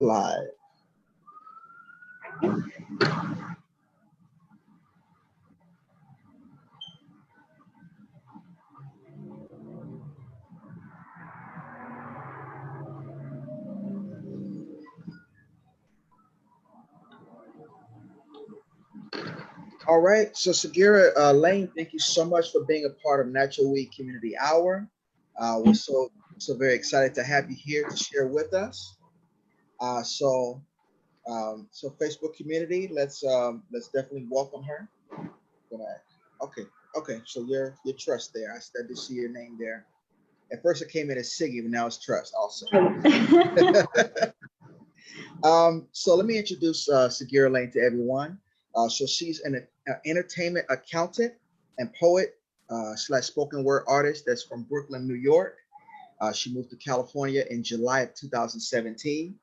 Live. All right, so Sagirah Lane, thank you so much for being a part of Natural Weed Community Hour. We're so very excited to have you here to share with us. So Facebook community, let's definitely welcome her. Okay, okay. So your trust there. I did see your name there. At first it came in as Siggy, but now it's Trust also. So let me introduce Sagirah Lane to everyone. So she's an entertainment accountant and poet slash spoken word artist that's from Brooklyn, New York. She moved to California in July of 2017.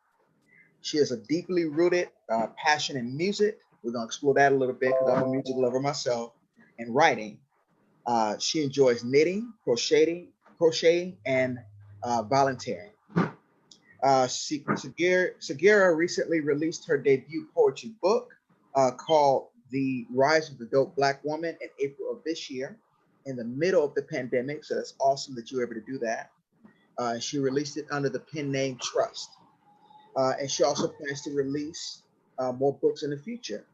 She has a deeply rooted passion in music. We're going to explore that a little bit because I'm a music lover myself, and writing. She enjoys knitting, crocheting, and volunteering. Sagirah recently released her debut poetry book called The Rise of the Dope Black Woman in April of this year, in the middle of the pandemic. So that's awesome that you were able to do that. She released it under the pen name Trust. And she also plans to release more books in the future.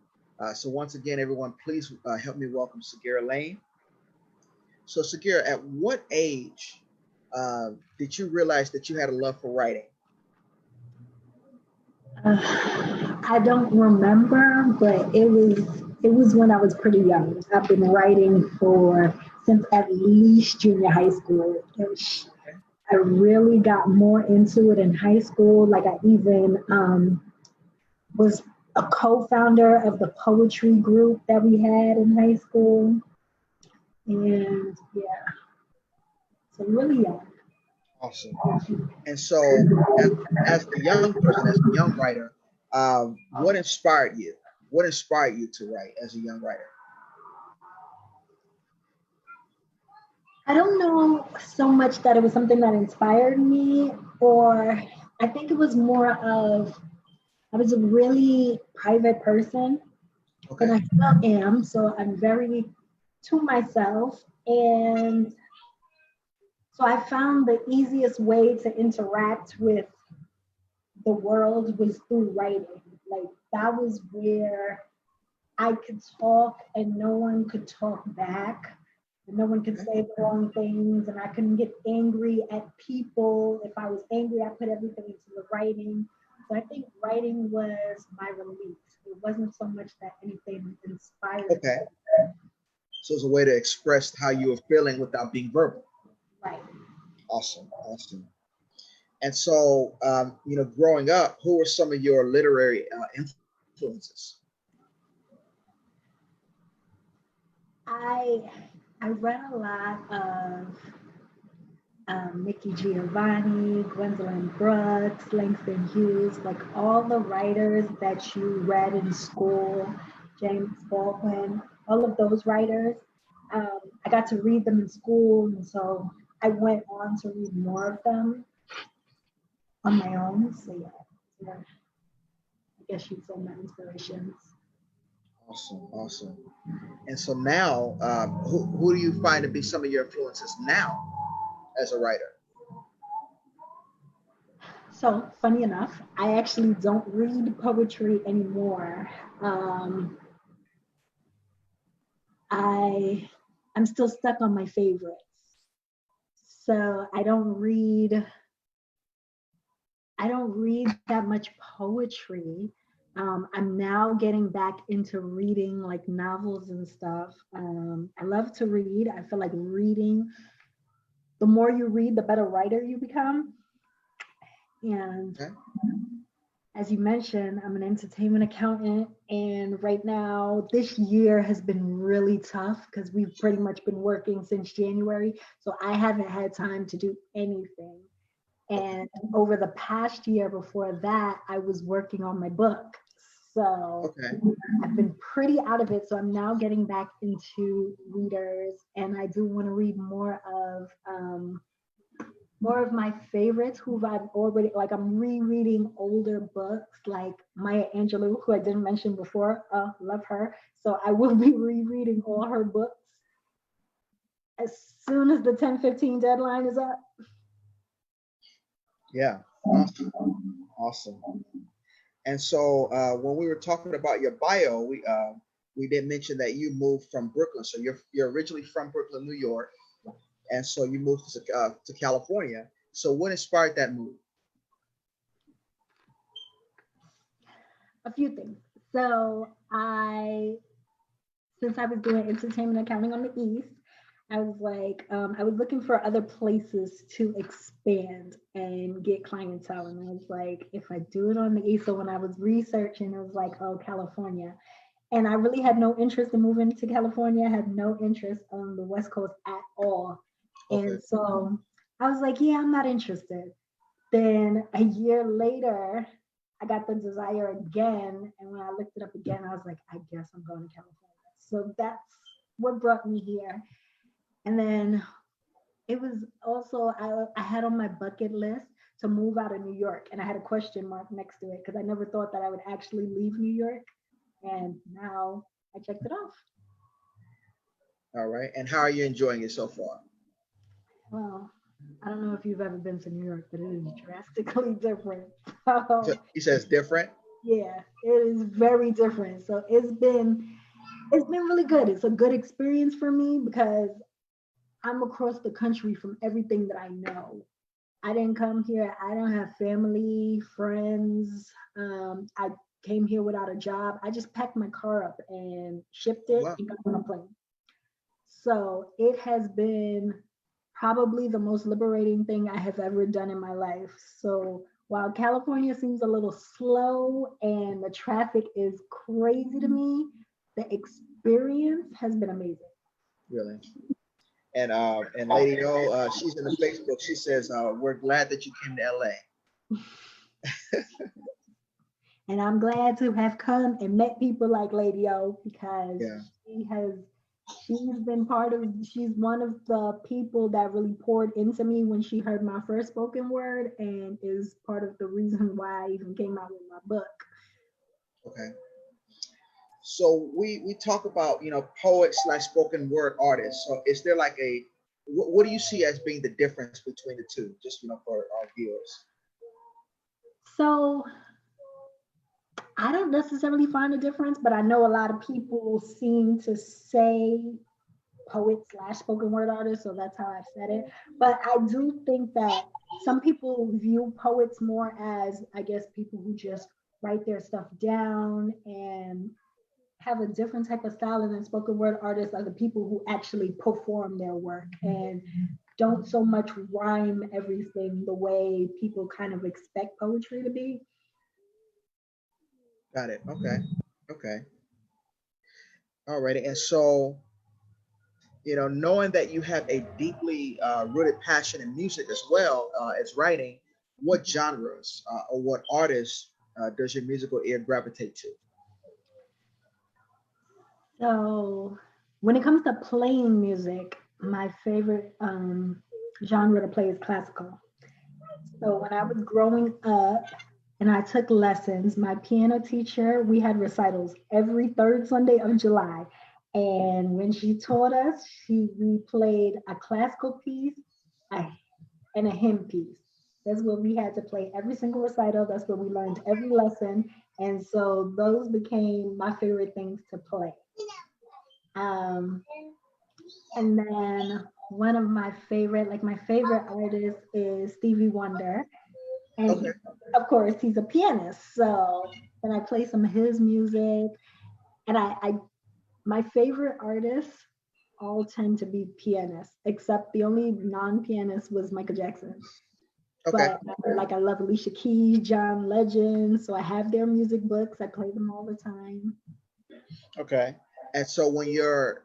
So once again, everyone, please help me welcome Sagirah Lane. So Sagirah, at what age did you realize that you had a love for writing? I don't remember, but it was when I was pretty young. I've been writing since at least junior high school. I really got more into it in high school. Like I even was a co-founder of the poetry group that we had in high school. And yeah, so really young. Awesome. And so, as a young person, as a young writer, what inspired you? What inspired you to write as a young writer? I don't know so much that it was something that inspired me, or I think it was more of I was a really private person, Okay. and I still am. So I'm very to myself. And so I found the easiest way to interact with the world was through writing. Like that was where I could talk and no one could talk back. And no one could say the wrong things, and I couldn't get angry at people. If I was angry, I put everything into the writing. So I think writing was my release. It wasn't so much that anything inspired me. Okay. So it's a way to express how you were feeling without being verbal. Right. Awesome. Awesome. And so, growing up, who were some of your literary influences? I read a lot of Nikki Giovanni, Gwendolyn Brooks, Langston Hughes, like all the writers that you read in school, James Baldwin, all of those writers. I got to read them in school, and so I went on to read more of them on my own. So yeah, I guess you'd say my inspirations. Awesome, awesome. And so now, who do you find to be some of your influences now as a writer? So funny enough, I actually don't read poetry anymore. I'm still stuck on my favorites. So I don't read that much poetry. I'm now getting back into reading like novels and stuff. I love to read. I feel like reading, the more you read, the better writer you become. And Okay. as you mentioned, I'm an entertainment accountant. And right now, this year has been really tough because we've pretty much been working since January. So I haven't had time to do anything. And over the past year before that, I was working on my book. So I've been pretty out of it. So I'm now getting back into readers, and I do want to read more of more of my favorites who I've already, like, I'm rereading older books like Maya Angelou, who I didn't mention before. Love her. So I will be rereading all her books as soon as the 10/15 deadline is up. Yeah, awesome, awesome. And so when we were talking about your bio, we did mention that you moved from Brooklyn. So you're originally from Brooklyn, New York, and so you moved to California. So what inspired that move? A few things. So since I was doing entertainment accounting on the East, I was like, I was looking for other places to expand and get clientele. And I was like, if I do it on the East, so when I was researching, it was like, oh, California. And I really had no interest in moving to California. I had no interest on the West Coast at all. Okay. And so I was like, yeah, I'm not interested. Then a year later, I got the desire again. And when I looked it up again, I was like, I guess I'm going to California. So that's what brought me here. And then it was also, I had on my bucket list to move out of New York. And I had a question mark next to it because I never thought that I would actually leave New York. And now I checked it off. All right. And how are you enjoying it so far? Well, I don't know if you've ever been to New York, but it is drastically different. So So he says different. yeah, it is very different. So it's been really good. It's a good experience for me because I'm across the country from everything that I know. I didn't come here. I don't have family, friends. I came here without a job. I just packed my car up and shipped Oh, it wow. and got on a plane. So it has been probably the most liberating thing I have ever done in my life. So while California seems a little slow and the traffic is crazy to me, the experience has been amazing. Really. And Lady O, she's in the Facebook. She says, "We're glad that you came to LA." And I'm glad to have come and met people like Lady O because Yeah, she has she's one of the people that really poured into me when she heard my first spoken word and is part of the reason why I even came out with my book. okay. So we talk about poet slash spoken word artists. So is there like what do you see as being the difference between the two? Just for our viewers. So I don't necessarily find a difference, but I know a lot of people seem to say poet slash spoken word artist, so that's how I've said it. But I do think that some people view poets more as, I guess, people who just write their stuff down and have a different type of style, and then spoken word artists are the people who actually perform their work and don't so much rhyme everything the way people kind of expect poetry to be. Got it. Okay. Okay. All righty. And so knowing that you have a deeply rooted passion in music as well as writing, what genres or what artists does your musical ear gravitate to? So when it comes to playing music, my favorite genre to play is classical. So when I was growing up and I took lessons, my piano teacher, we had recitals every third Sunday of July. And when she taught us, we played a classical piece a, and a hymn piece. That's what we had to play every single recital. That's what we learned every lesson. And so those became my favorite things to play. Um, and then one of my favorite artists is Stevie Wonder. And Okay. of course, he's a pianist. So then I play some of his music. And my favorite artists all tend to be pianists, except the only non-pianist was Michael Jackson. Okay. But like I love Alicia Keys, John Legend. So I have their music books. I play them all the time. Okay. And so when you're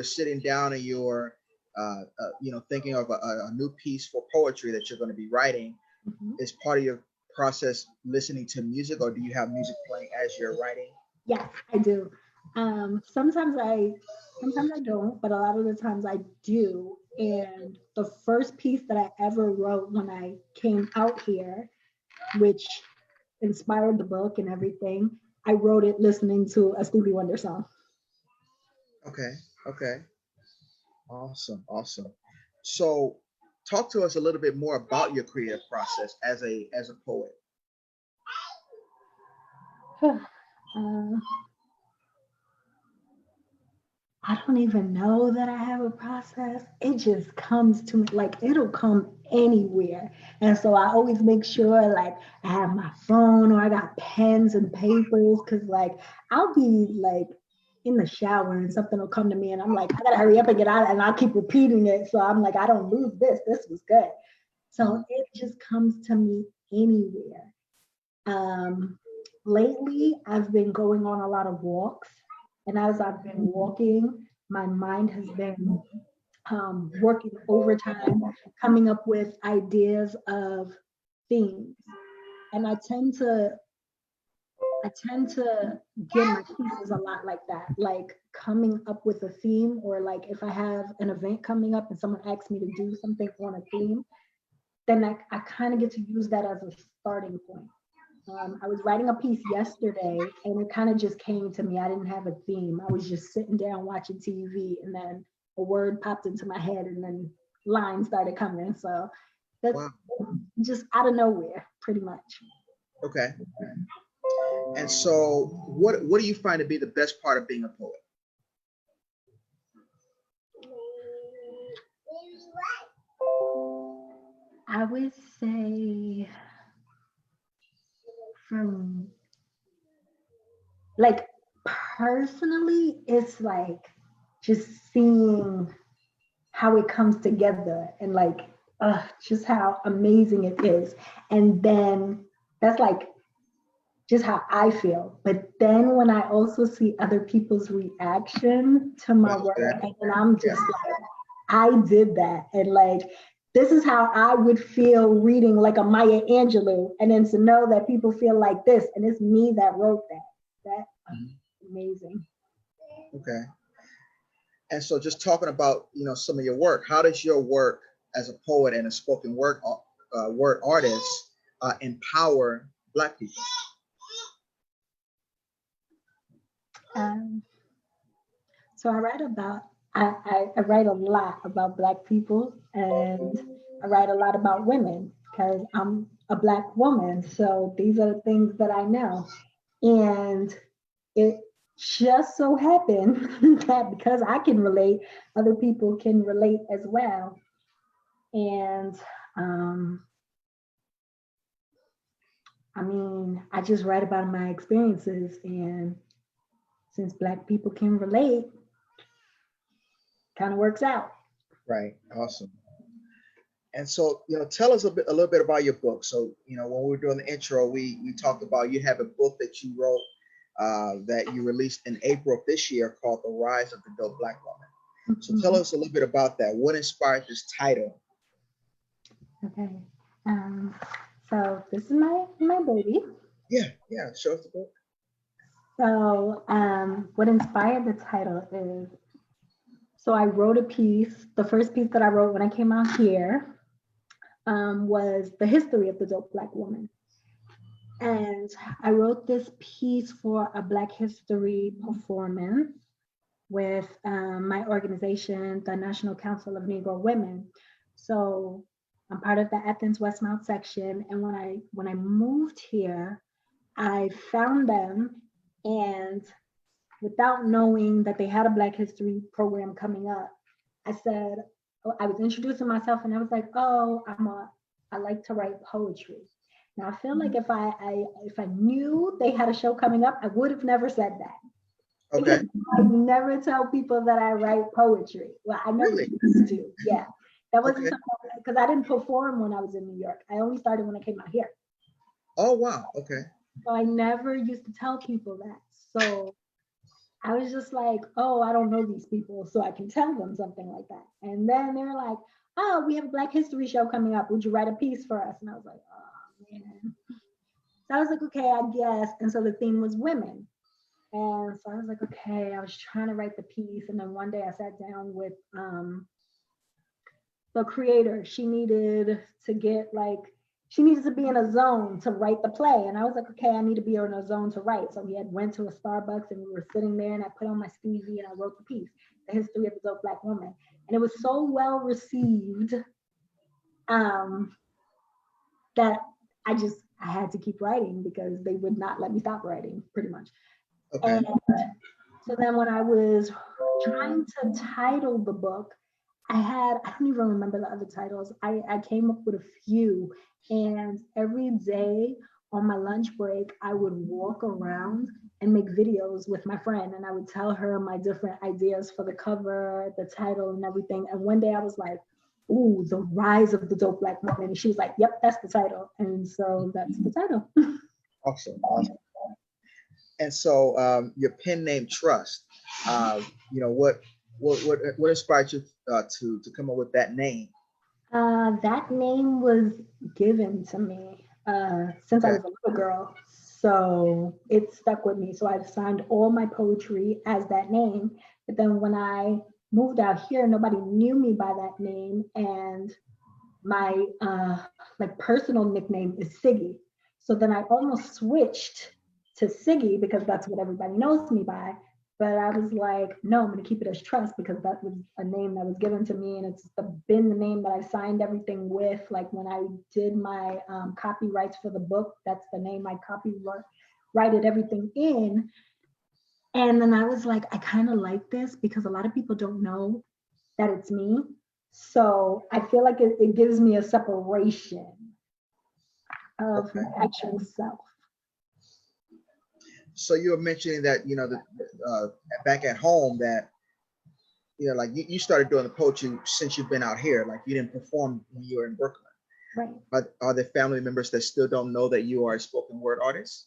sitting down and you're thinking of a new piece for poetry that you're going to be writing, Mhm. is part of your process listening to music, or do you have music playing as you're writing? Yes, I do. Um, sometimes I sometimes I don't, but a lot of the times I do. And the first piece that I ever wrote when I came out here, which inspired the book and everything, I wrote it listening to a Stevie Wonder song. Okay. Okay. Awesome. Awesome. So talk to us a little bit more about your creative process as a poet. uh, I don't even know that I have a process. It just comes to me, like it'll come anywhere. And so I always make sure like I have my phone or I got pens and papers because like I'll be like in the shower and something will come to me and I'm like, I gotta hurry up and get out and I'll keep repeating it. So I'm like, I don't lose this. This was good. So it just comes to me anywhere. Um, Lately, I've been going on a lot of walks, and as I've been walking, my mind has been working overtime, coming up with ideas of themes. And I tend to get my pieces a lot like that, like coming up with a theme, or like if I have an event coming up and someone asks me to do something on a theme, then I kind of get to use that as a starting point. I was writing a piece yesterday and it kind of just came to me. I didn't have a theme. I was just sitting down watching TV and then a word popped into my head and then lines started coming. So that's Wow. just out of nowhere, pretty much. Okay. And so what do you find to be the best part of being a poet? I would say for me, like personally, it's like just seeing how it comes together and like just how amazing it is. And then that's like just how I feel. But then when I also see other people's reaction to my Well, work, yeah. and I'm Yeah. just like, I did that. And like, this is how I would feel reading like a Maya Angelou. And then to know that people feel like this, and it's me that wrote that. That's amazing. Okay. And so just talking about, some of your work, how does your work as a poet and a spoken word artist empower Black people? Um, so I write a lot about Black people and I write a lot about women because I'm a Black woman. So these are the things that I know. And it just so happened that because I can relate, other people can relate as well. And um, I mean, I just write about my experiences. And since Black people can relate, kind of works out. Right. Awesome. And so, tell us a little bit about your book. So, when we were doing the intro, we talked about you have a book that you wrote that you released in April of this year called The Rise of the Dope Black Woman. So tell Mhm. us a little bit about that. What inspired this title? Okay. Um, so this is my baby. Yeah, yeah, show us the book. So what inspired the title is so I wrote a piece. The first piece that I wrote when I came out here was the history of the dope Black woman. And I wrote this piece for a Black History performance with my organization, the National Council of Negro Women. So I'm part of the Athens Westmount section. And when I moved here, I found them, and without knowing that they had a Black History program coming up, I said, oh, I was introducing myself and I was like, oh, I like to write poetry. Now I feel like if I knew they had a show coming up, I would have never said that. Okay. Because I never tell people that I write poetry. Well, I never Really? used to. Yeah. That wasn't Okay. something because I didn't perform when I was in New York. I only started when I came out here. Oh, wow. Okay. So I never used to tell people that. So I was just like, oh, I don't know these people, so I can tell them something like that. And then they were like, oh, we have a Black History show coming up. Would you write a piece for us? And I was like, oh, man. So I was like, okay, I guess. And so the theme was women. And so I was like, okay, I was trying to write the piece. And then one day I sat down with the creator, she needed to get like, she needed to be in a zone to write the play. And I was like, okay, I need to be in a zone to write. So we had went to a Starbucks and we were sitting there and I put on my Stevie and I wrote the piece, The History of the Dope Black Woman. And it was so well received um, that I had to keep writing because they would not let me stop writing pretty much. Okay. And so then when I was trying to title the book, I don't even remember the other titles. I came up with a few, and every day on my lunch break, I would walk around and make videos with my friend, and I would tell her my different ideas for the cover, the title, and everything. And one day I was like, ooh, The Rise of the Dope Black Woman. And she was like, yep, that's the title. And so that's the title. Awesome. Awesome. And so your pen name Trust, what inspired you to come up with that name? That name was given to me since I Okay. was a little girl. So it stuck with me. So I've signed all my poetry as that name. But then when I moved out here, nobody knew me by that name. And my like personal nickname is Siggy. So then I almost switched to Siggy because that's what everybody knows me by. But I was like, no, I'm going to keep it as Trust because that was a name that was given to me, and been the name that I signed everything with. Like when I did my copyrights for the book, that's the name I copyrighted everything in. And then I was like, I kind of like this because a lot of people don't know that it's me. So I feel like it gives me a separation of Okay. my actual self. So you were mentioning that back at home that like you started doing the poetry since you've been out here. Like you didn't perform when you were in Brooklyn. Right. Are there family members that still don't know that you are a spoken word artist?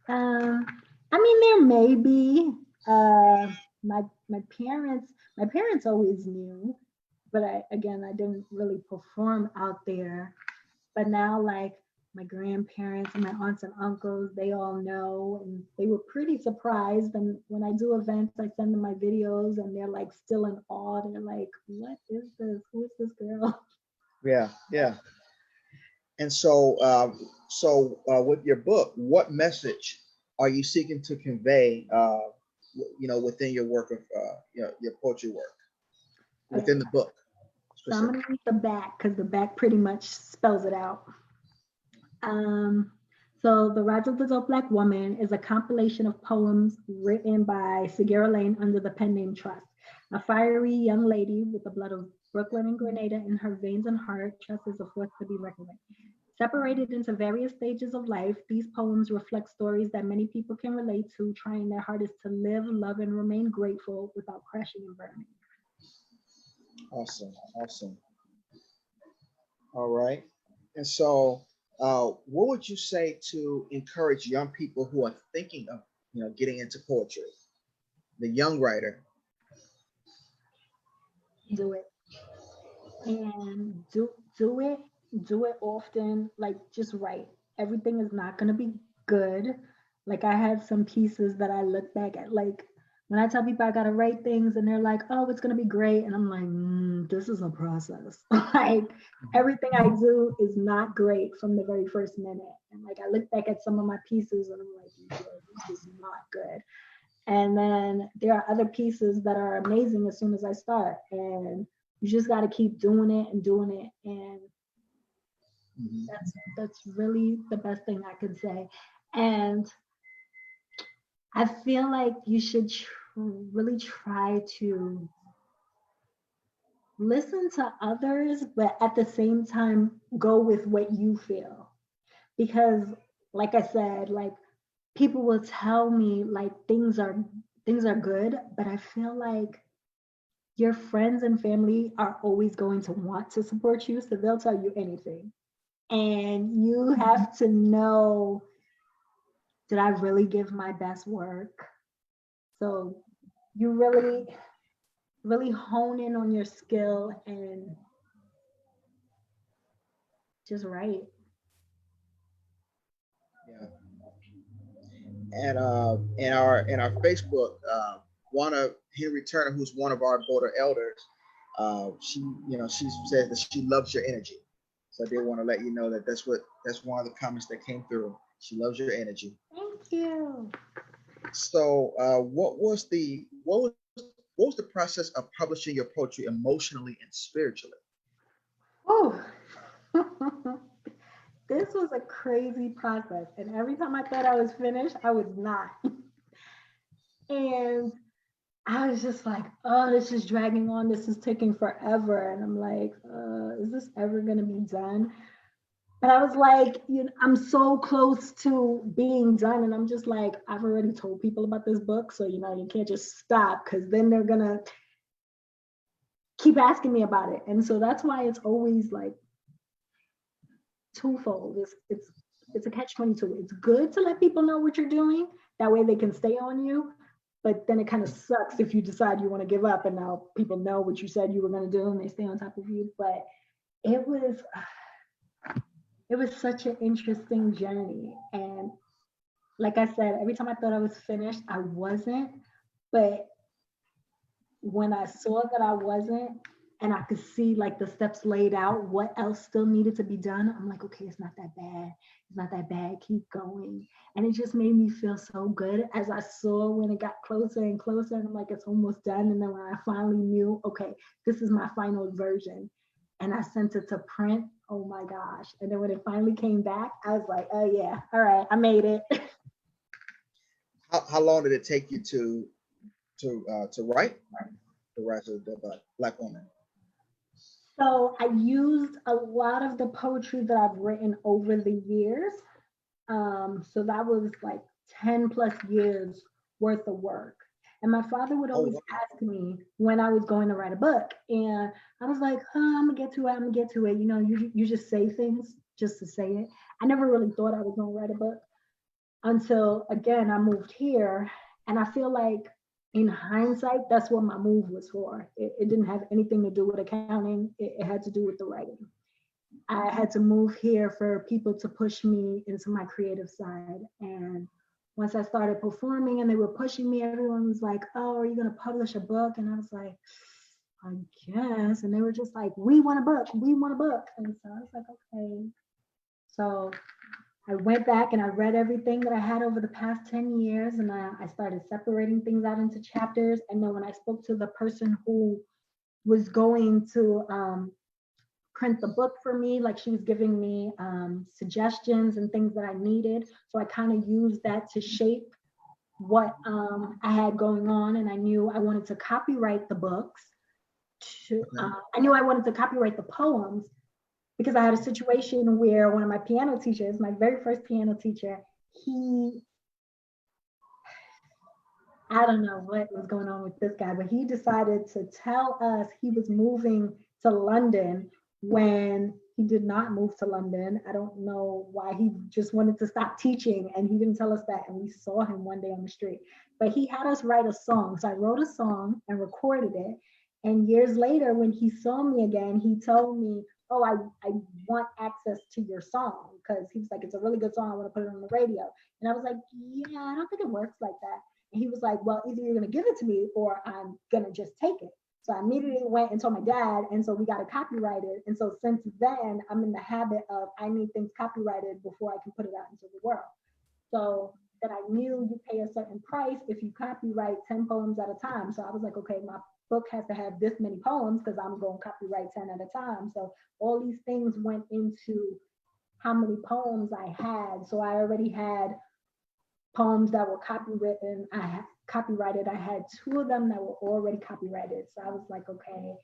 I mean, there may be. My parents always knew, but I didn't really perform out there. But now, like my grandparents and my aunts and uncles, they all know, and they were pretty surprised. And when I do events, I send them my videos, and they're like still in awe. They're like, "What is this? Who is this girl?" Yeah, yeah. And with your book, what message are you seeking to convey? Within your work of your poetry work Okay, within the book so I'm specifically. gonna read the back because the back pretty much spells it out. Um, so The Rise of the Dope Black Woman is a compilation of poems written by Sagirah Lane under the pen name Trust. A fiery young lady with the blood of Brooklyn and Grenada in her veins and heart, Trust is a force to be reckoned with. Separated into various stages of life, these poems reflect stories that many people can relate to, trying their hardest to live, love, and remain grateful without crashing and burning. Awesome, awesome. All right. And so, what would you say to encourage young people who are thinking of, getting into poetry? The young writer. Do it. And do it often, like just write. Everything is not going to be good. Like I had some pieces that I look back at, like when I tell people I got to write things and they're like, oh, it's going to be great, and I'm like, this is a process. Like everything I do is not great from the very first minute, and like I look back at some of my pieces and I'm like, yeah, this is not good. And then there are other pieces that are amazing as soon as I start. And you just got to keep doing it and doing it. And Mhm. that's really the best thing I can say. And I feel like you should really try to listen to others, but at the same time, go with what you feel. Because, like I said, like people will tell me like things are good, but I feel like your friends and family are always going to want to support you, so they'll tell you anything. And you have to know, did I really give my best work? So you really hone in on your skill and just write. Yeah. And in our Facebook, one of Henry Turner, who's one of our voter elders, She says that she loves your energy. So I did want to let you know that that's one of the comments that came through. She loves your energy. Thank you. So, what was the process of publishing your poetry emotionally and spiritually? Oh, this was a crazy process. And every time I thought I was finished, I was not. And I was just like, oh, this is dragging on. This is taking forever. And I'm like, is this ever going to be done? But I was like, I'm so close to being done. And I'm just like, I've already told people about this book. So, you can't just stop because then they're going to keep asking me about it. And so that's why it's always like twofold. It's a catch-22. It's good to let people know what you're doing. That way they can stay on you. But then it kind of sucks if you decide you want to give up and now people know what you said you were going to do and they stay on top of you. But it was such an interesting journey. And like I said, every time I thought I was finished, I wasn't. But when I saw that I wasn't, and I could see like the steps laid out, what else still needed to be done, I'm like, okay, it's not that bad. It's not that bad. Keep going. And it just made me feel so good as I saw when it got closer and closer. And I'm like, it's almost done. And then when I finally knew, okay, this is my final version. And I sent it to print. Oh my gosh. And then when it finally came back, I was like, oh yeah, all right, I made it. How long did it take you to write The Rise of the Black Woman? So I used a lot of the poetry that I've written over the years. So that was like 10 plus years worth of work. And my father would Oh, always ask me when I was going to write a book. And I was like, I'm gonna get to it, I'm gonna get to it. You just say things just to say it. I never really thought I was gonna write a book until again I moved here. And I feel like in hindsight, that's what my move was for. It didn't have anything to do with accounting, it had to do with the writing. I had to move here for people to push me into my creative side. And once I started performing and they were pushing me, everyone was like, oh, are you going to publish a book? And I was like, I guess. And they were just like, we want a book. We want a book. And so I was like, okay. So I went back and I read everything that I had over the past 10 years and I started separating things out into chapters. And then when I spoke to the person who was going to print the book for me, like she was giving me suggestions and things that I needed. So I kind of used that to shape what I had going on. And I knew I wanted to copyright the books. I knew I wanted to copyright the poems because I had a situation where one of my piano teachers, my very first piano teacher, I don't know what was going on with this guy, but he decided to tell us he was moving to London when he did not move to London. I don't know why. He just wanted to stop teaching and he didn't tell us that. And we saw him one day on the street. But he had us write a song. So I wrote a song and recorded it. And years later, when he saw me again, he told me, oh, I want access to your song. Because he was like, it's a really good song. I want to put it on the radio. And I was like, yeah, I don't think it works like that. And he was like, well, either you're going to give it to me or I'm going to just take it. So I immediately went and told my dad. And so we got it copyrighted. And so since then, I'm in the habit of I need things copyrighted before I can put it out into the world. So that I knew you pay a certain price if you copyright 10 poems at a time. So I was like, okay, my book has to have this many poems because I'm going to copyright 10 at a time. So all these things went into how many poems I had. So I already had poems that were copywritten. I had copyrighted. I had 2 of them that were already copyrighted. So I was like, okay,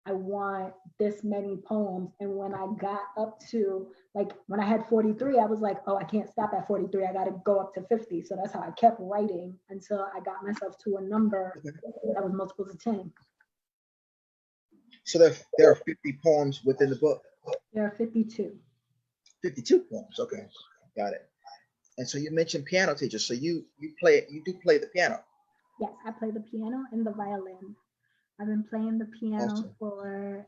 I want this many poems. And when I got up to like when I had 43, I was like, oh, I can't stop at 43. I got to go up to 50. So that's how I kept writing until I got myself to a number that was multiples of 10. So there are 50 poems within the book. There are 52. 52 poems. Okay, got it. And so you mentioned piano teacher. So you do play the piano. Yes, I play the piano and the violin. I've been playing the piano Awesome. for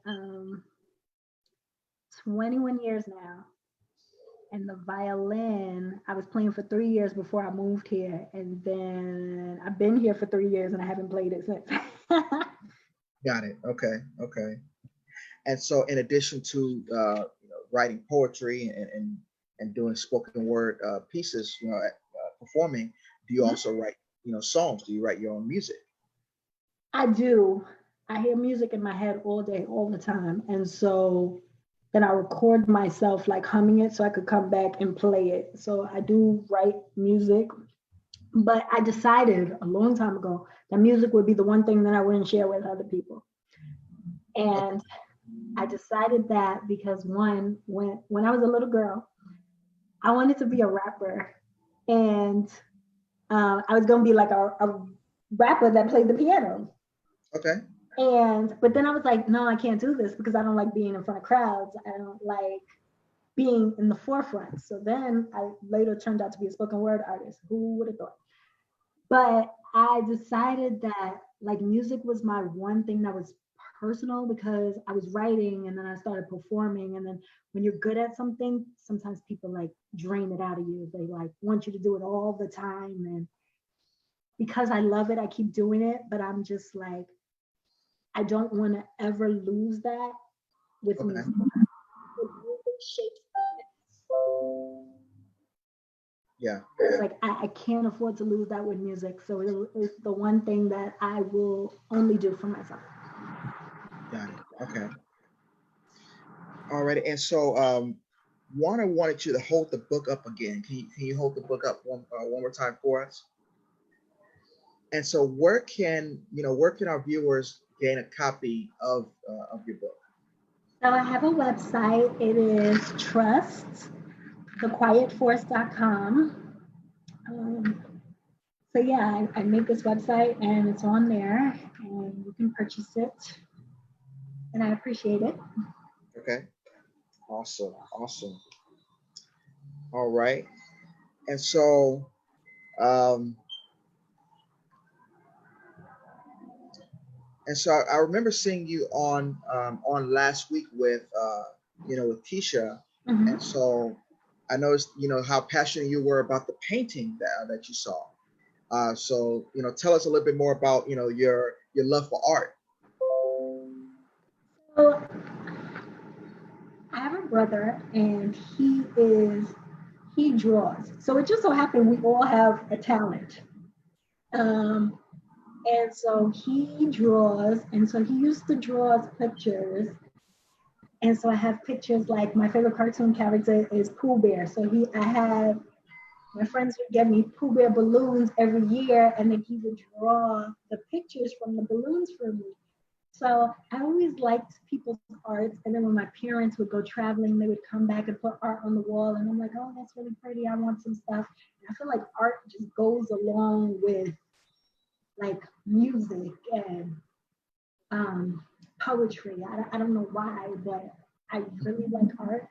21 years now. And the violin, I was playing for 3 years before I moved here. And then I've been here for 3 years and I haven't played it since. Got it. Okay. Okay. And so, in addition to writing poetry and doing spoken word pieces, performing, do you Mhm. also write songs? Do you write your own music? I do. I hear music in my head all day, all the time. And so then I record myself like humming it so I could come back and play it. So I do write music, but I decided a long time ago that music would be the one thing that I wouldn't share with other people. Okay. And I decided that because one, when I was a little girl, I wanted to be a rapper, and I was gonna be like a rapper that played the piano. Okay. And but then I was like, no, I can't do this because I don't like being in front of crowds. I don't like being in the forefront. So then I later turned out to be a spoken word artist. Who would have thought? But I decided that like music was my one thing that was personal because I was writing and then I started performing. And then when you're good at something, sometimes people like drain it out of you. They like want you to do it all the time. And because I love it, I keep doing it. But I'm just like, I don't want to ever lose that with Okay. music. Music shapes Yeah. like I can't afford to lose that with music. So it's the one thing that I will only do for myself. Got it. Okay. All right. And so, Warner wanted you to hold the book up again. Can you hold the book up one more time for us? And so, where can our viewers gain a copy of your book? So I have a website. It is trustthequietforce.com. Um, so yeah, I made this website and it's on there and you can purchase it and I appreciate it. Okay. Awesome. Awesome. All right. And so, um, I remember seeing you on last week with Keisha, and Mhm. so I noticed how passionate you were about the painting that you saw. So tell us a little bit more about your love for art. So I have a brother and he draws. So it just so happened we all have a talent. Um, and so he draws, and so he used to draw pictures. And so I have pictures like my favorite cartoon character is Pooh Bear. So I have my friends would get me Pooh Bear balloons every year, and then he would draw the pictures from the balloons for me. So I always liked people's art. And then when my parents would go traveling, they would come back and put art on the wall. And I'm like, oh, that's really pretty. I want some stuff. And I feel like art just goes along with like music and um, poetry. I don't know why, but I really like art.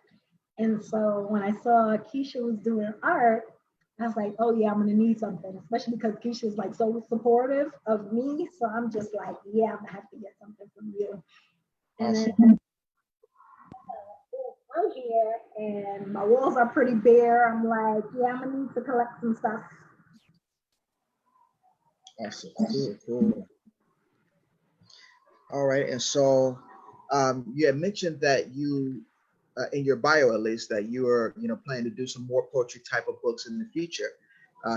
And so when I saw Keisha was doing art, I was like, oh yeah, I'm gonna need something, especially because Keisha's like so supportive of me. So I'm just like, yeah, I'm gonna have to get something from you. And then Awesome. I'm here and my walls are pretty bare. I'm like, yeah, I'm gonna need to collect some stuff. Awesome. Cool. Cool. All right. And so, you had mentioned that in your bio at least, that you are, planning to do some more poetry type of books in the future.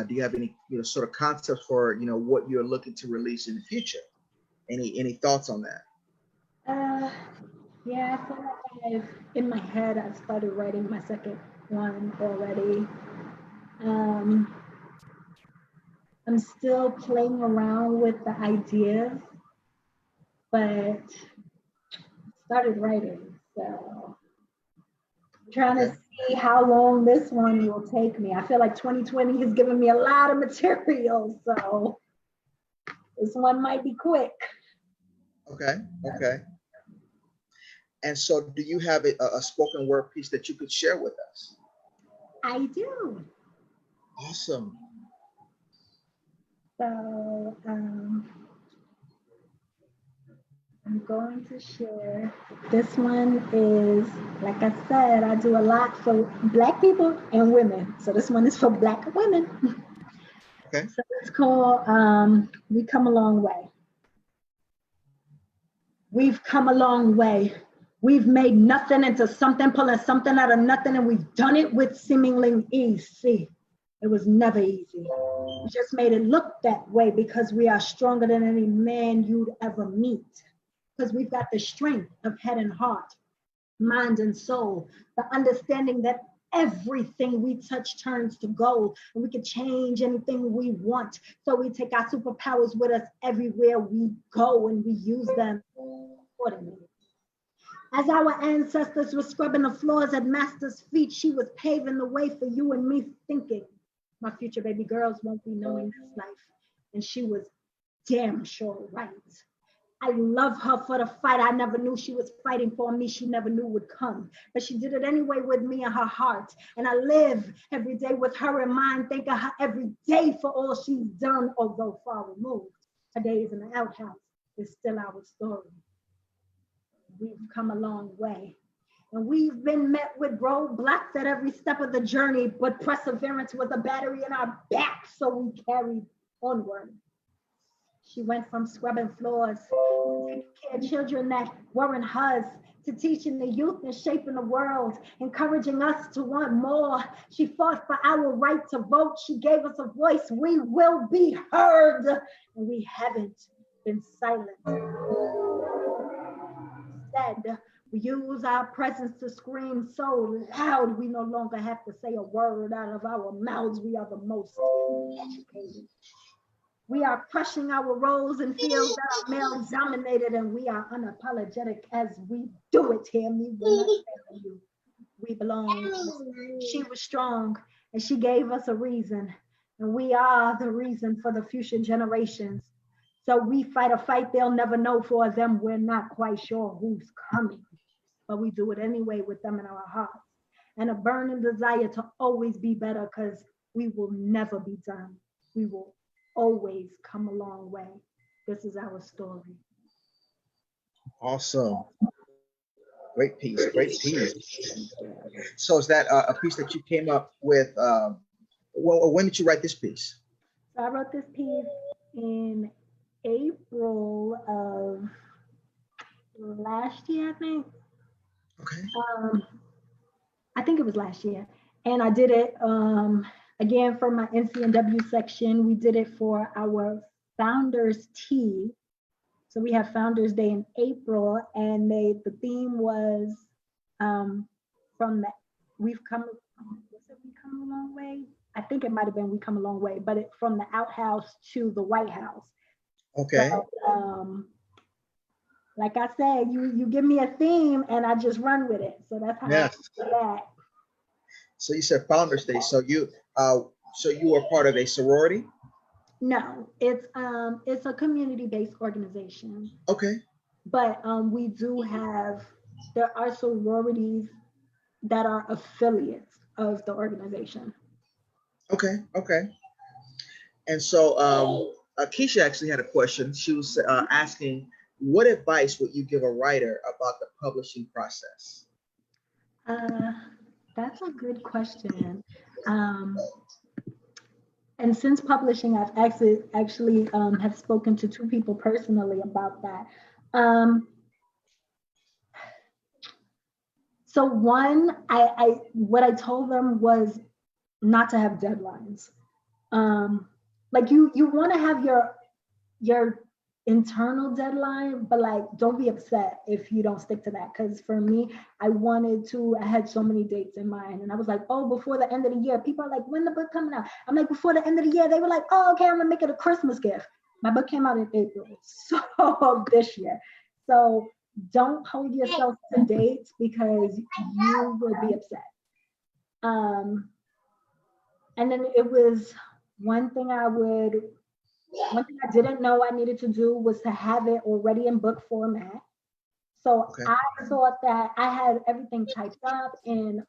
Do you have any, sort of concepts for, what you're looking to release in the future? Any thoughts on that? Uh, yeah, I feel like in my head, I've started writing my second one already. Um, I'm still playing around with the ideas, but started writing. So I'm trying Okay. to see how long this one will take me. I feel like 2020 has given me a lot of material, so this one might be quick. Okay. Okay. And so, do you have a spoken word piece that you could share with us? I do. Awesome. So I'm going to share. This one is, like I said, I do a lot for Black people and women. So this one is for Black women. Okay. So it's called We Come a Long Way. We've come a long way. We've made nothing into something, pulling something out of nothing, and we've done it with seemingly ease. See, it was never easy. We just made it look that way because we are stronger than any man you'd ever meet. Because we've got the strength of head and heart, mind and soul, the understanding that everything we touch turns to gold, and we can change anything we want. So we take our superpowers with us everywhere we go, and we use them accordingly. As our ancestors were scrubbing the floors at Master's feet, she was paving the way for you and me, thinking, my future baby girls won't be knowing this life. And she was damn sure right. I love her for the fight I never knew she was fighting for me, she never knew would come. But she did it anyway with me in her heart. And I live every day with her in mind, thanking her every day for all she's done, although far removed. Her days in the outhouse is still our story. We've come a long way. And we've been met with roadblocks at every step of the journey, but perseverance was a battery in our back, so we carried onward. She went from scrubbing floors to taking care of children that weren't hers, to teaching the youth and shaping the world, encouraging us to want more. She fought for our right to vote. She gave us a voice. We will be heard, and we haven't been silent. Instead, we use our presence to scream so loud we no longer have to say a word out of our mouths. We are the most educated. We are crushing our roles in fields that are male dominated, and we are unapologetic as we do it. Hear me? We're not telling you. We belong. She was strong, and she gave us a reason, and we are the reason for the future generations. So we fight a fight they'll never know. For them, we're not quite sure who's coming, but we do it anyway with them in our hearts, and a burning desire to always be better, because we will never be done. We will always come a long way. This is our story. Awesome. Great piece. Great piece. So is that a piece that you came up with? When did you write this piece? So I wrote this piece in April of last year, I think. Okay. I think it was last year. And I did it again for my NCNW section. We did it for our Founders Tea. So we have Founders Day in April, and the theme was from the We've Come, was it We Come a Long Way? I think it might have been We Come a Long Way, but it from the outhouse to the White House. Okay. So, like I said, you give me a theme and I just run with it. So that's how I do that. So you said Founders Day. So you were part of a sorority? No, it's a community-based organization. Okay. But we do there are sororities that are affiliates of the organization. Okay. Okay. And so Keisha actually had a question. She was asking, what advice would you give a writer about the publishing process? That's a good question. And since publishing, I've actually have spoken to two people personally about that. So one, what I told them was not to have deadlines. Like you want to have your internal deadline, but like don't be upset if you don't stick to that. Because for me, I had so many dates in mind, and I was like, oh, before the end of the year. People are like, when the book coming out? I'm like, before the end of the year. They were like, oh, okay, I'm gonna make it a Christmas gift. My book came out in April, so this year. So don't hold yourself to dates because you will be upset. And then it was one thing I didn't know I needed to do was to have it already in book format. So okay. I thought that I had everything typed up in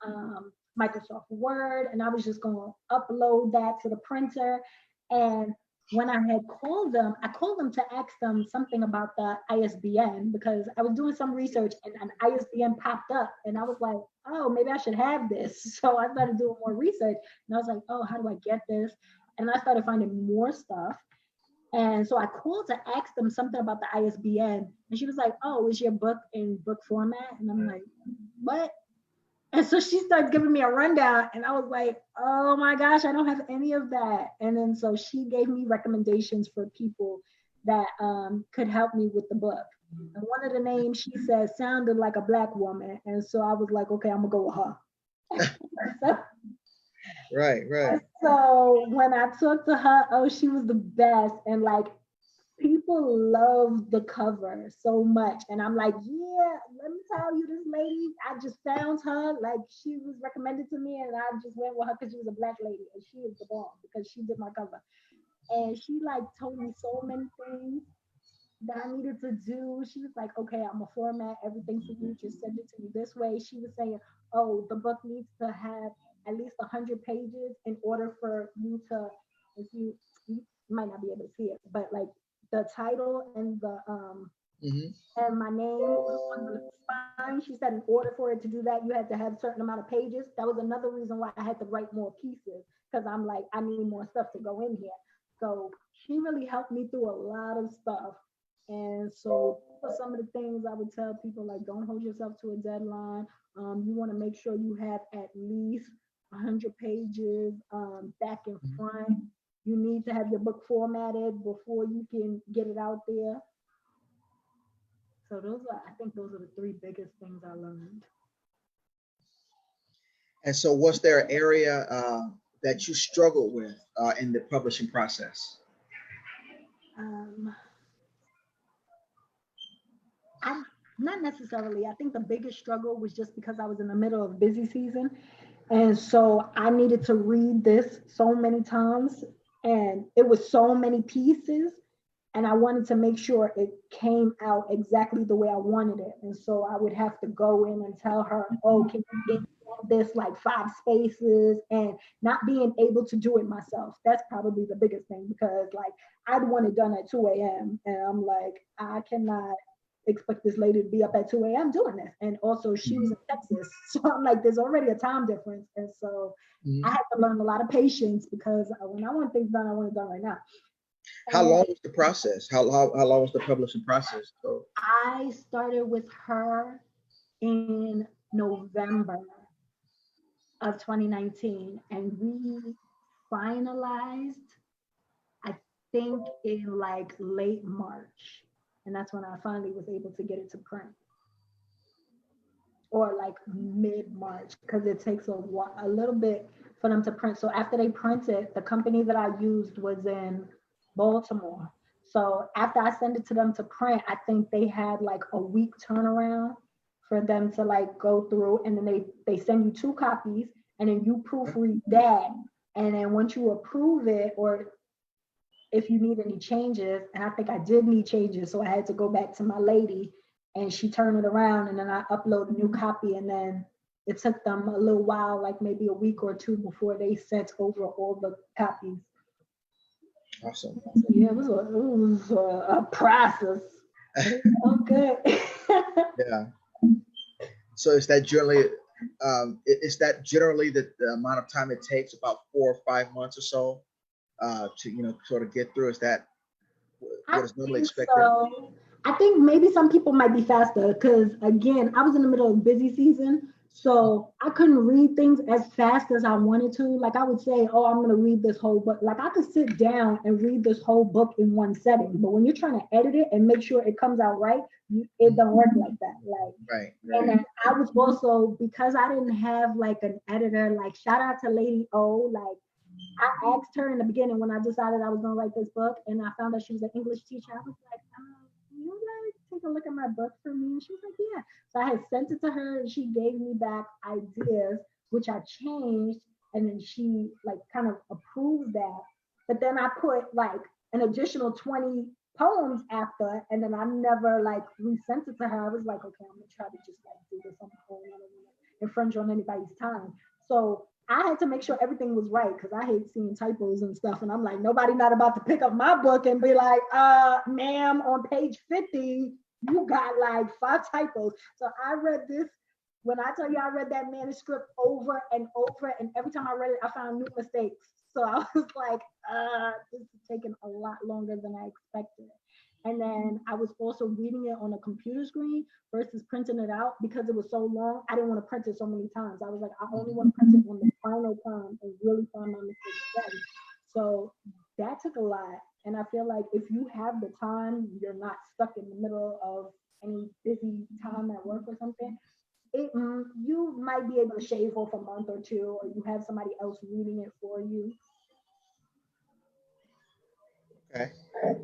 Microsoft Word, and I was just going to upload that to the printer. And when I had called them, to ask them something about the ISBN because I was doing some research and an ISBN popped up, and I was like, oh, maybe I should have this. So I started doing more research, and I was like, oh, how do I get this? And I started finding more stuff. And so I called to ask them something about the ISBN. And she was like, oh, is your book in book format? And I'm like, what? And so she started giving me a rundown, and I was like, oh my gosh, I don't have any of that. And then so she gave me recommendations for people that could help me with the book. And one of the names she said sounded like a Black woman. And so I was like, okay, I'm going to go with her. so, Right, right. so when I talked to her, oh, she was the best. And like, people love the cover so much. And I'm like, yeah, let me tell you, this lady, I just found her. Like, she was recommended to me, and I just went with her because she was a Black lady, and she is the bomb because she did my cover. And she like told me so many things that I needed to do. She was like, okay, I'm gonna format everything for you, just send it to me this way. She was saying, oh, the book needs to have at least 100 pages in order for you to, if you might not be able to see it, but like the title Hmm. and my name on the spine. She said in order for it to do that, you had to have a certain amount of pages. That was another reason why I had to write more pieces, because I'm like, I need more stuff to go in here. So she really helped me through a lot of stuff. And so those are some of the things I would tell people, like, don't hold yourself to a deadline. You want to make sure you have at least 100 pages back and front. You need to have your book formatted before you can get it out there. So I think those are the three biggest things I learned. And so, was there an area that you struggled with in the publishing process? Um, I Not necessarily. I think the biggest struggle was just because I was in the middle of busy season, and so I needed to read this so many times, and it was so many pieces, and I wanted to make sure it came out exactly the way I wanted it. And so I would have to go in and tell her, oh, can you give this like 5 spaces, and not being able to do it myself. That's probably the biggest thing, because like I'd want it done at 2 a.m. and I'm like, I cannot expect this lady to be up at 2 a.m. doing this. And also she was in Texas. So I'm like, there's already a time difference. And so I Mhm. had to learn a lot of patience, because when I want things done, I want it done right now. How And long was the process? How long was the publishing process? So, I started with her in November of 2019, and we finalized, I think, in like late March. And that's when I finally was able to get it to print, or like mid March, because it takes a little bit for them to print. So after they printed, the company that I used was in Baltimore. So after I send it to them to print, I think they had like a week turnaround for them to like go through, and then they send you 2 copies, and then you proofread that. And then once you approve it, or if you need any changes, and I think I did need changes, so I had to go back to my lady, and she turned it around, and then I upload a new copy, and then it took them a little while, like maybe a week or two, before they sent over all the copies. awesome. Yeah, it was a process. Okay. Yeah. So is that generally the amount of time it takes, about 4 or 5 months or so, to sort of get through? Is that I what is normally think expected? so. I think maybe some people might be faster, because again, I was in the middle of busy season, so I couldn't read things as fast as I wanted to. Like I would say, "Oh, I'm going to read this whole book." Like I could sit down and read this whole book in one setting, but when you're trying to edit it and make sure it comes out right, it don't work like that. Like, Right, and right. then I was also, because I didn't have like an editor. Like shout out to Lady O. Like I asked her in the beginning when I decided I was going to write this book, and I found out she was an English teacher. I was like, can you like take a look at my book for me? And she was like, yeah. So I had sent it to her, and she gave me back ideas, which I changed, and then she like kind of approved that. But then I put like an additional 20 poems after, and then I never like resent it to her. I was like, okay, I'm gonna try to just like do this on my own. I don't want to infringe on anybody's time. So I had to make sure everything was right, because I hate seeing typos and stuff. And I'm like, nobody not about to pick up my book and be like, ma'am, on page 50, you got like 5 typos. So I read this. When I tell you I read that manuscript over and over, and every time I read it, I found new mistakes. So I was like, this is taking a lot longer than I expected. And then I was also reading it on a computer screen versus printing it out because it was so long. I didn't want to print it so many times. I was like, I only want to print it on the final time and really find my mistakes then. So that took a lot. And I feel like if you have the time, you're not stuck in the middle of any busy time at work or something. You might be able to shave off a month or two, or you have somebody else reading it for you. Okay.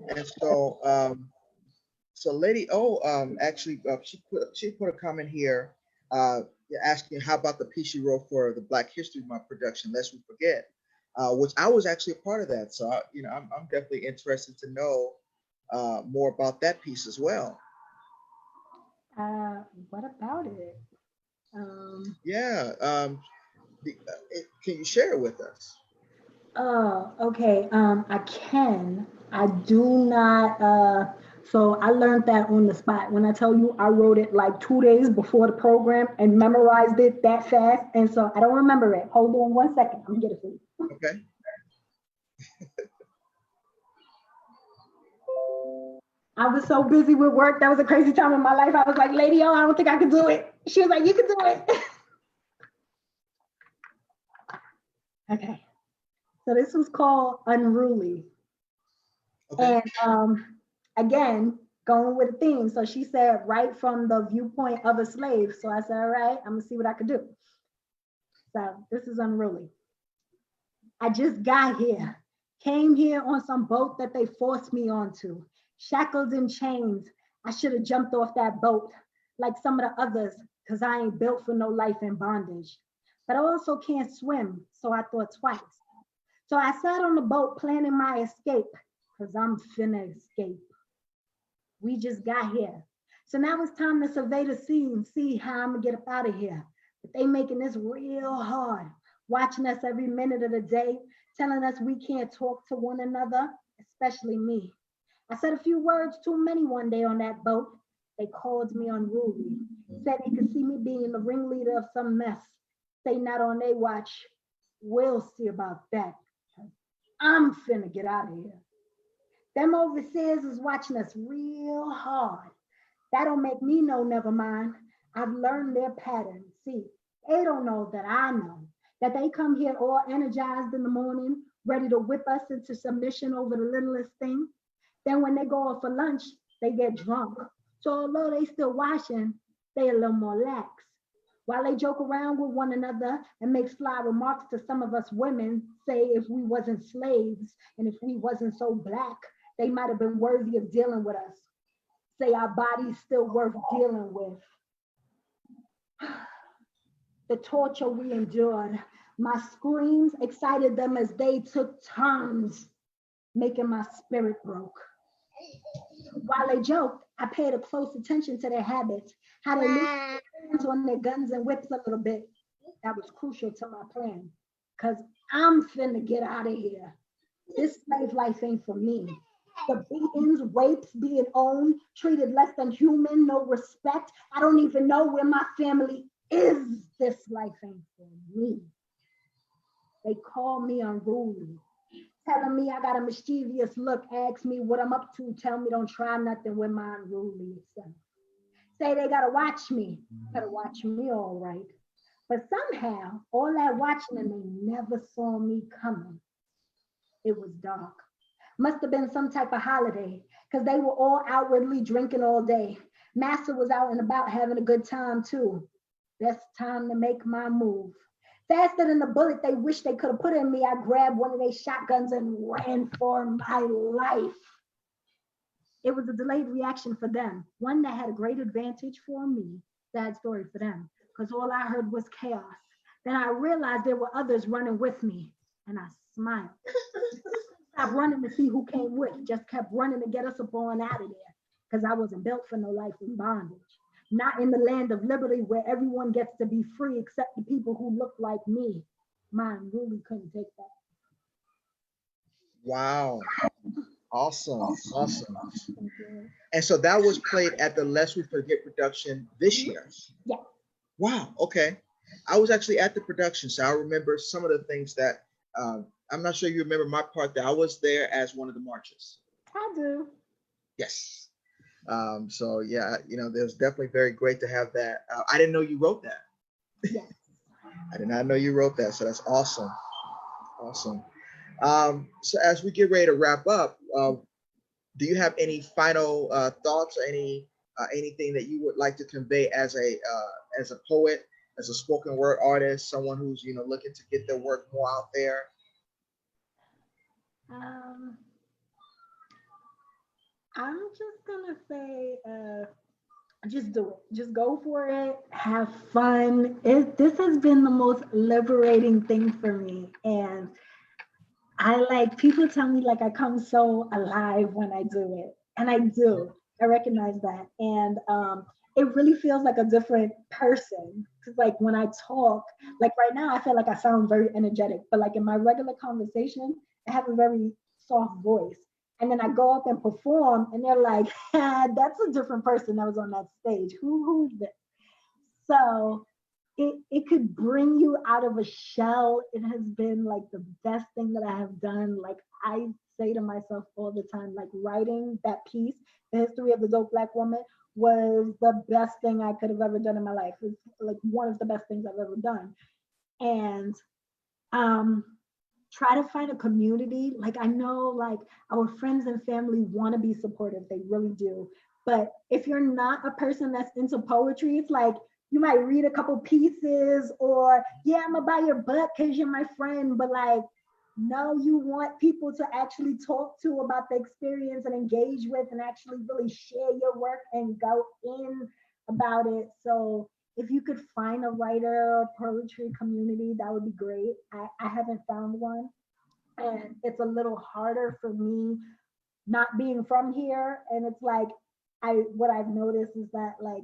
And so Lady O, actually, she put a comment here, uh, asking how about the piece you wrote for the Black History Month production, Lest We Forget, which I was actually a part of that. So I'm definitely interested to know more about that piece as well. What about it? Um, Yeah. Can you share it with us? oh, okay. I can. I do not. So I learned that on the spot. When I tell you, I wrote it like 2 days before the program and memorized it that fast, and so I don't remember it. Hold on one second. I'm gonna get it for you. Okay. I was so busy with work. That was a crazy time in my life. I was like, Lady O, I don't think I can do it. She was like, you can do it. Okay. So this was called Unruly. Okay. And again, going with the theme. So she said, right from the viewpoint of a slave. So I said, all right, I'm gonna see what I could do. So this is Unruly. I just got here, came here on some boat that they forced me onto, shackled in chains. I should have jumped off that boat like some of the others, because I ain't built for no life in bondage. But I also can't swim, so I thought twice. So I sat on the boat planning my escape, because I'm finna escape. We just got here. So now it's time to survey the scene and see how I'm gonna get up out of here. But they making this real hard, watching us every minute of the day, telling us we can't talk to one another, especially me. I said a few words too many one day on that boat. They called me unruly, said they could see me being the ringleader of some mess. Say not on their watch. We'll see about that. I'm finna get out of here. Them overseers is watching us real hard. That don't make me know, never mind. I've learned their pattern. See, they don't know that I know. That they come here all energized in the morning, ready to whip us into submission over the littlest thing. Then when they go off for lunch, they get drunk. So although they still watching, they a little more lax. While they joke around with one another and make sly remarks to some of us women, say if we wasn't slaves and if we wasn't so black, they might have been worthy of dealing with us. Say our bodies still worth dealing with. The torture we endured, my screams excited them as they took turns, making my spirit broke. While they joked, I paid a close attention to their habits, how they loosened their hands on their guns and whips a little bit. That was crucial to my plan, because I'm finna get out of here. This slave life ain't for me. The beatings, rapes, being owned, treated less than human, no respect. I don't even know where my family is. This life ain't for me. They call me unruly, telling me I got a mischievous look, ask me what I'm up to, tell me don't try nothing with my unruly self. Say they gotta watch me, better watch me all right. But somehow, all that watching and they never saw me coming. It was dark. Must have been some type of holiday, because they were all outwardly drinking all day. Master was out and about having a good time too. Best time to make my move. Faster than the bullet they wish they could have put in me, I grabbed one of their shotguns and ran for my life. It was a delayed reaction for them, one that had a great advantage for me. Sad story for them, because all I heard was chaos. Then I realized there were others running with me, and I smiled. Stopped running to see who came with, just kept running to get us up on out of there, because I wasn't built for no life in bondage. Not in the land of liberty where everyone gets to be free except the people who look like me. Mine really couldn't take that. Wow. Awesome. Awesome. Thank you. And so that was played at the Lest We Forget production this year. Yeah. Wow. Okay. I was actually at the production, so I remember some of the things that I'm not sure you remember my part there. I was there as one of the marchers. I do. Yes. So yeah, there's definitely very great to have that. I didn't know you wrote that. Yes. I did not know you wrote that. So that's awesome. Awesome. So as we get ready to wrap up, do you have any final thoughts or anything that you would like to convey as a poet, as a spoken word artist, someone who's looking to get their work more out there? Um, I'm just gonna say, just do it. Just go for it. Have fun. This has been the most liberating thing for me, and I like people tell me like I come so alive when I do it, and I do. I recognize that, and it really feels like a different person. Because like when I talk, like right now, I feel like I sound very energetic, but like in my regular conversation, I have a very soft voice. And then I go up and perform, and they're like, "That's a different person that was on that stage. Who's this?" So it could bring you out of a shell. It has been like the best thing that I have done. Like I say to myself all the time, like writing that piece, the history of the dope black woman, was the best thing I could have ever done in my life. It's like one of the best things I've ever done. And um try to find a community. Like I know like our friends and family want to be supportive, they really do. But if you're not a person that's into poetry, it's like you might read a couple pieces or yeah, I'm gonna buy your book because you're my friend, but like no, you want people to actually talk to about the experience and engage with and actually really share your work and go in about it. So if you could find a writer or poetry community, that would be great. I haven't found one. And it's a little harder for me not being from here. And it's like what I've noticed is that like,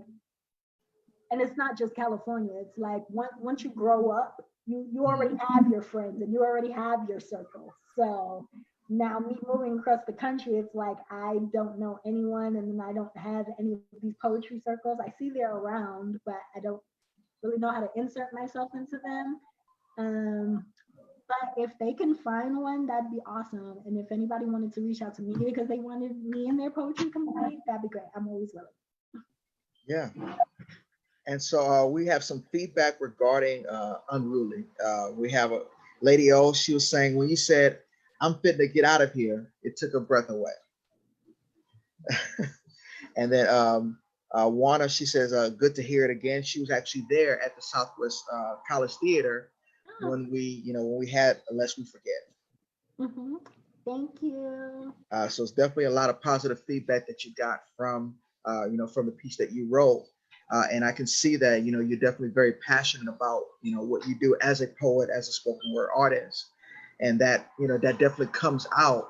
and it's not just California, it's like once you grow up, you already have your friends and you already have your circle. So now me moving across the country, it's like I don't know anyone and then I don't have any of these poetry circles. I see they're around, but I don't really know how to insert myself into them. Um, but if they can find one, that'd be awesome. And if anybody wanted to reach out to me because they wanted me in their poetry community, that'd be great. I'm always willing. Yeah. And so we have some feedback regarding Unruly. We have a Lady O. She was saying when you said, "I'm fit to get out of here," it took her breath away. And then Juana, she says, "Good to hear it again." She was actually there at the Southwest College Theater Oh, when we had Lest We Forget. mm-hmm. Thank you. So it's definitely a lot of positive feedback that you got from the piece that you wrote. And I can see that, you're definitely very passionate about, what you do as a poet, as a spoken word artist. And that definitely comes out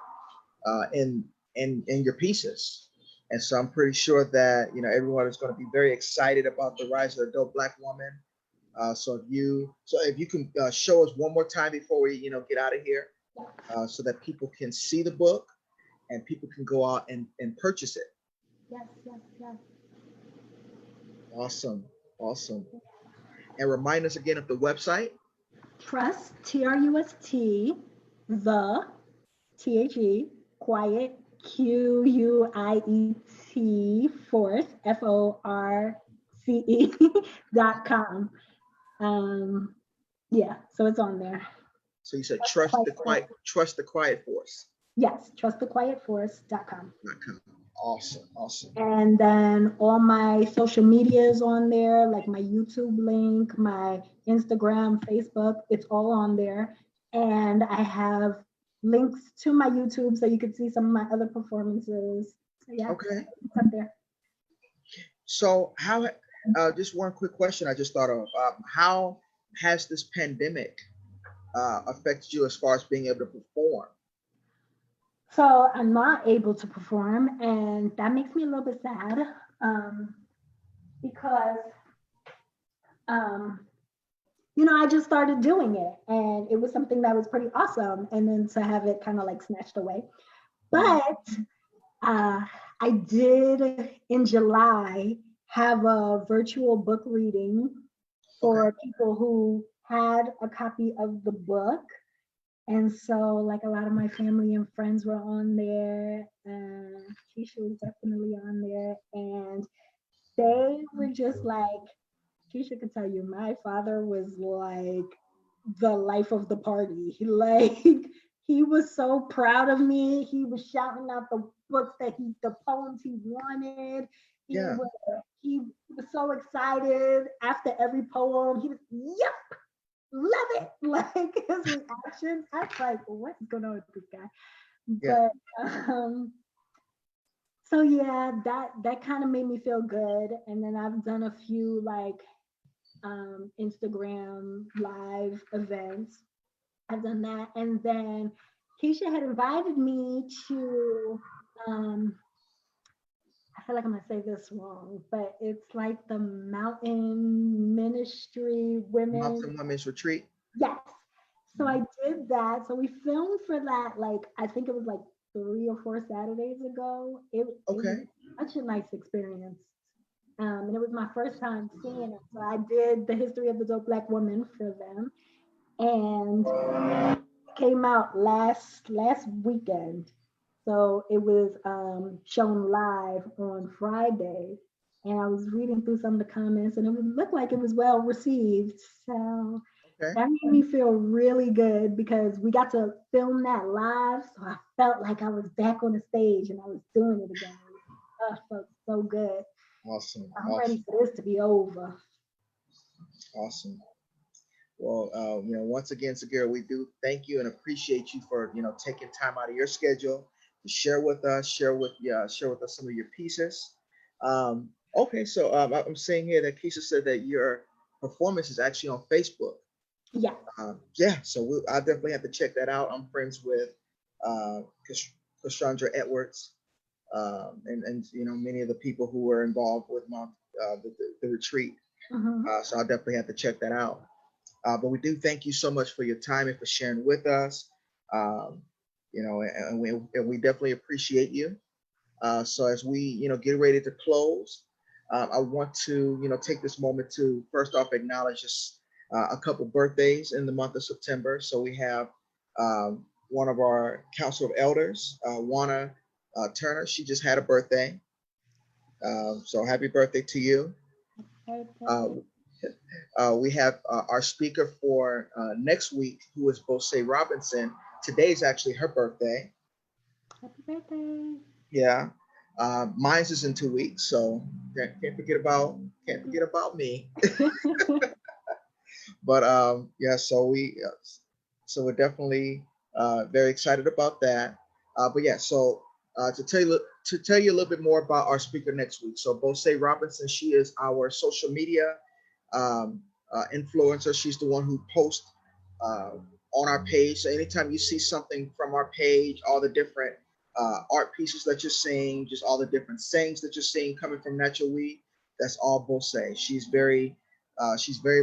in your pieces. And so I'm pretty sure that, everyone is going to be very excited about the rise of the dope black woman. So if you can show us one more time before we, get out of here, so that people can see the book and people can go out and purchase it. Yes, yes, yes. Awesome. Awesome. And remind us again of the website. Trust, TRUST, the THE, quiet, QUIET, force, FORCE .com. Yeah, so it's on there. So you said Trust the Quiet Force. trust the quiet force. Yes, trustthequietforce.com. Awesome. Awesome. And then all my social media is on there, like my YouTube link, my Instagram, Facebook, it's all on there. And I have links to my YouTube so you can see some of my other performances. So yeah, Okay. it's up there. So how just one quick question I just thought of. How has this pandemic affected you as far as being able to perform? So I'm not able to perform, and that makes me a little bit sad because um, I just started doing it and it was something that was pretty awesome. And then to have it kind of like snatched away. But uh, I did in July have a virtual book reading Okay. for people who had a copy of the book. And so, like, a lot of my family and friends were on there. Keisha was definitely on there. And they were just like, Keisha could tell you, my father was like the life of the party. Like, he was so proud of me. He was shouting out the books the poems he wanted. He Yeah. was, he was so excited after every poem. He was, yep, love it. Like his reaction, I was like, what's going on with this guy? Yeah. But so yeah, that kind of made me feel good. And then I've done a few like Instagram live events. I've done that, and then Keisha had invited me to. Um, I feel like I'm gonna say this wrong, but it's like the Mountain Ministry Women. Mountain Women's Retreat. Yes. So I did that. So we filmed for that. Like I think it was like 3 or 4 Saturdays ago. It was Okay. such a nice experience. And it was my first time seeing it. So I did the history of the dope black woman for them, and it came out last weekend. So it was shown live on Friday, and I was reading through some of the comments, and looked like it was well received. So Okay. that made me feel really good because we got to film that live. So I felt like I was back on the stage and I was doing it again. Oh, it felt so good. Awesome. I'm ready Awesome. for this to be over. Awesome. Well, once again, Sagirah, we do thank you and appreciate you for, taking time out of your schedule to share with us, share with us some of your pieces. Okay, so I'm seeing here that Keisha said that your performance is actually on Facebook. Yeah. Yeah, so I definitely have to check that out. I'm friends with uh, Cassandra Edwards, and many of the people who were involved with the retreat. Mhm. So I'll definitely have to check that out. But we do thank you so much for your time and for sharing with us. Um, and we definitely appreciate you. So as we, get ready to close, I want to, take this moment to first off acknowledge just a couple birthdays in the month of September. So we have one of our Council of Elders, Juana Turner. She just had a birthday. So happy birthday to you. Uh, Okay. we have our speaker for next week, who is Bose Robinson. Today is actually her birthday. Happy birthday. Yeah. Mine's is in 2 weeks, so can't forget about me. But yeah, so we're definitely very excited about that. But yeah, so to tell you a little bit more about our speaker next week. So Bose Robinson, she is our social media um, influencer. She's the one who posts uh, on our page. So anytime you see something from our page, all the different art pieces that you're seeing, just all the different sayings that you're seeing coming from Natural Weed, that's all Bose. She's very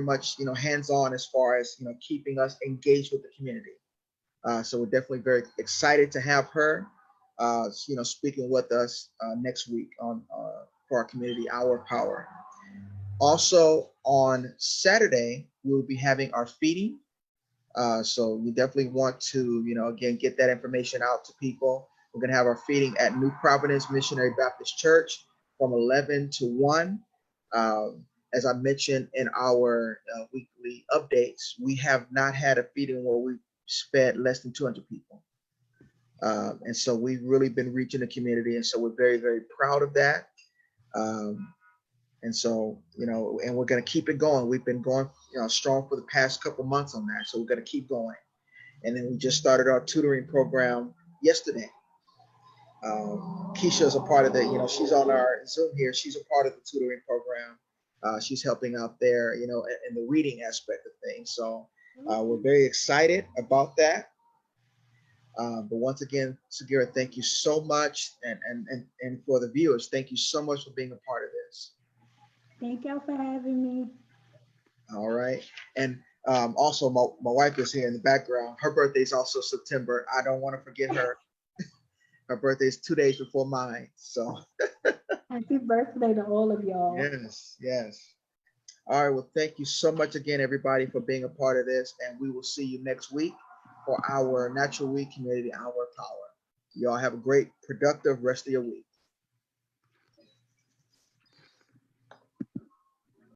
much hands-on as far as keeping us engaged with the community. So we're definitely very excited to have her speaking with us next week on for our community Our Power. Also on Saturday we'll be having our feeding. So we definitely want to again get that information out to people. We're going to have our feeding at New Providence Missionary Baptist Church from 11 to 1. As I mentioned in our weekly updates, we have not had a feeding where we fed less than 200 people. And so we've really been reaching the community. And so we're very, very proud of that. Um, and so, and we're going to keep it going. We've been going, strong for the past couple months on that. So we're going to keep going. And then we just started our tutoring program yesterday. Keisha is a part of the, she's on our Zoom here. She's a part of the tutoring program. She's helping out there, in the reading aspect of things. So we're very excited about that. But once again, Sagirah, thank you so much. And for the viewers, thank you so much for being a part of this. Thank y'all for having me. All right. And also, my wife is here in the background. Her birthday is also September. I don't want to forget her. Her birthday is 2 days before mine. So, Happy birthday to all of y'all. yes, yes. All right. Well, thank you so much again, everybody, for being a part of this. And we will see you next week for our Natural Week Community Hour Power. Y'all have a great, productive rest of your week.